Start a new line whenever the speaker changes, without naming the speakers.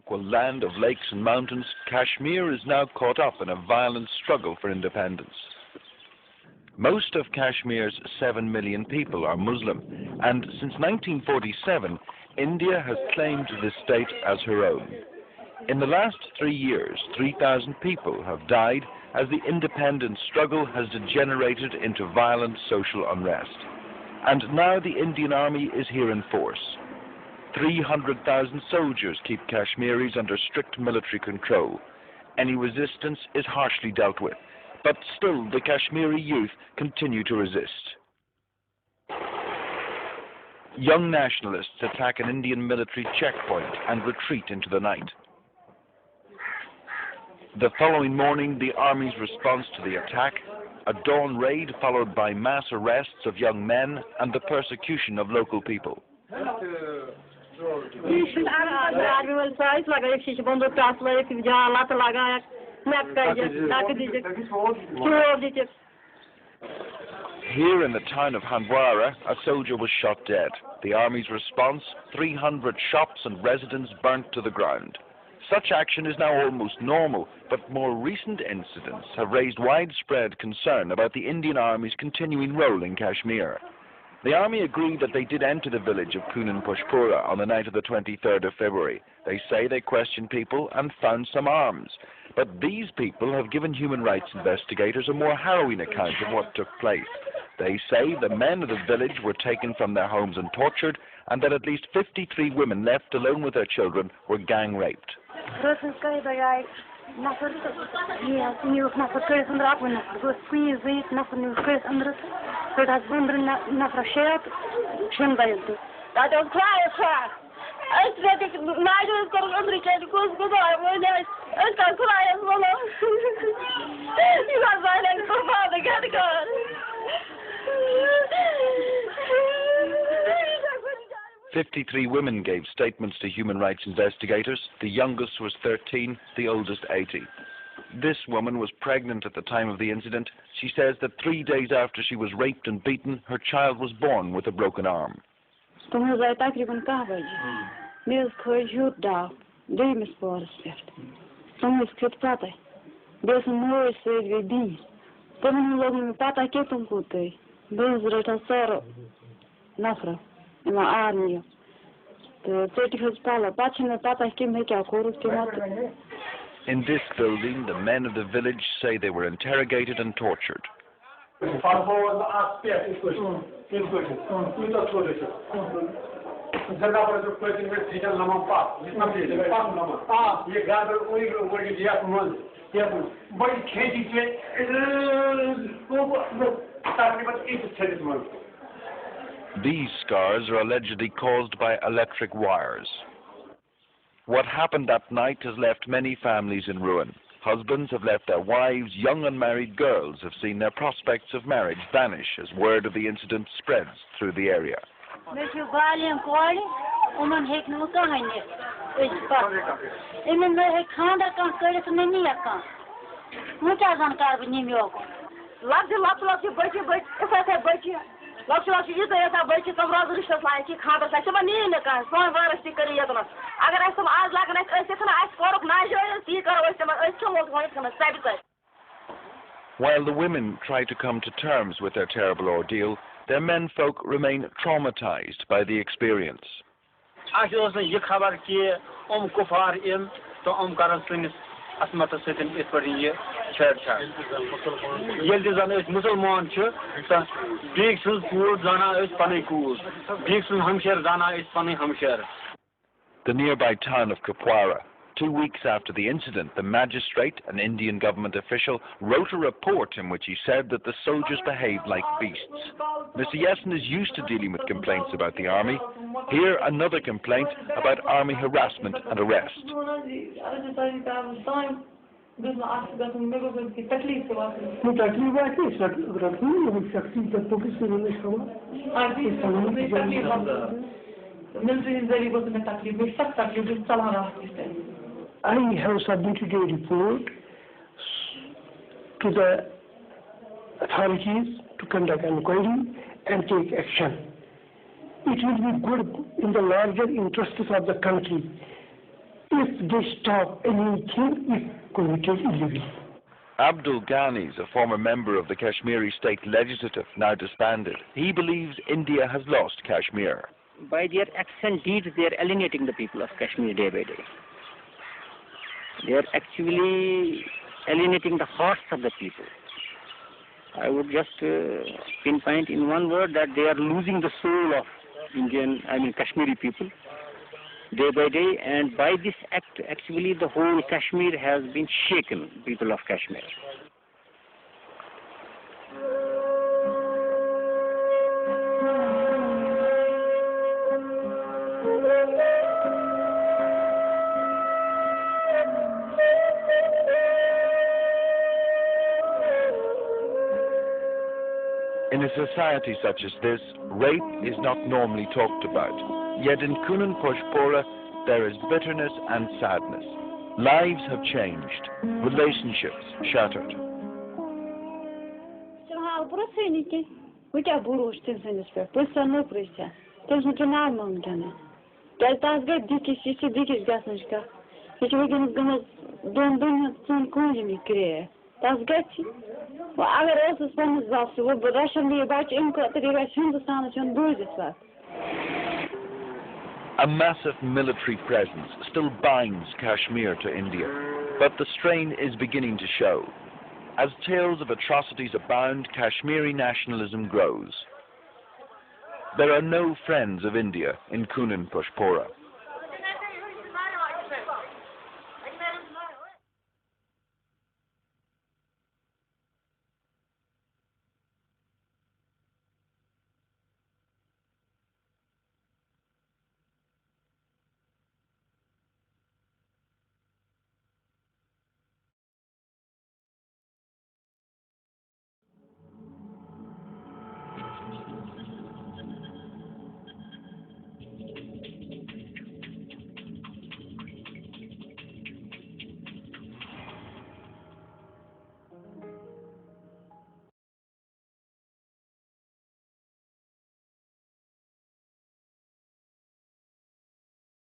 tranquil land of lakes and mountains, Kashmir is now caught up in a violent struggle for independence. Most of Kashmir's 7 million people are Muslim, and since 1947, India has claimed this state as her own. In the last 3 years, 3,000 people have died as the independence struggle has degenerated into violent social unrest. And now the Indian Army is here in force. 300,000 soldiers keep Kashmiris under strict military control. Any resistance is harshly dealt with, but still the Kashmiri youth continue to resist. Young nationalists attack an Indian military checkpoint and retreat into the night. The following morning, the army's response to the attack, a dawn raid followed by mass arrests of young men and the persecution of local people. Here in the town of Handwara, a soldier was shot dead. The army's response, 300 shops and residences burnt to the ground. Such action is now almost normal, but more recent incidents have raised widespread concern about the Indian Army's continuing role in Kashmir. The army agreed that they did enter the village of Kunan, Poshpora on the night of the 23rd of February. They say they questioned people and found some arms. But these people have given human rights investigators a more harrowing account of what took place. They say the men of the village were taken from their homes and tortured, and that at least 53 women left alone with their children were gang raped. "53 women gave statements to human rights investigators. The youngest was 13, the oldest 80. This woman was pregnant at the time of the incident. She says that 3 days after she was raped and beaten, her child was born with a broken arm. In this building, the men of the village say they were interrogated and tortured. These scars are allegedly caused by electric wires. What happened that night has left many families in ruin. Husbands have left their wives, young unmarried girls have seen their prospects of marriage vanish as word of the incident spreads through the area. While the women try to come to terms with their terrible ordeal, their menfolk remain traumatized by the experience. The nearby town of Kunan. 2 weeks after the incident, the magistrate, an Indian government official, wrote a report in which he said that the soldiers behaved like beasts. Mr. Yessen is used to dealing with complaints about the army. Here, another complaint about army harassment and arrest.
I have submitted a report to the authorities to conduct inquiry and take action. It will be good in the larger interests of the country if they stop anything if committed illegally.
Abdul Ghani's a former member of the Kashmiri state legislative, now disbanded. He believes India has lost Kashmir.
By their acts and deeds, they are alienating the people of Kashmir day by day. They are actually alienating the hearts of the people. I would just pinpoint in one word that they are losing the soul of Kashmiri people day by day, and by this act, actually the whole Kashmir has been shaken, people of Kashmir.
In a society such as this, rape is not normally talked about. Yet in Kunan poshpora, there is bitterness and sadness. Lives have changed, relationships shattered. A massive military presence still binds Kashmir to India, but the strain is beginning to show. As tales of atrocities abound, Kashmiri nationalism grows. There are no friends of India in Kunan poshpora.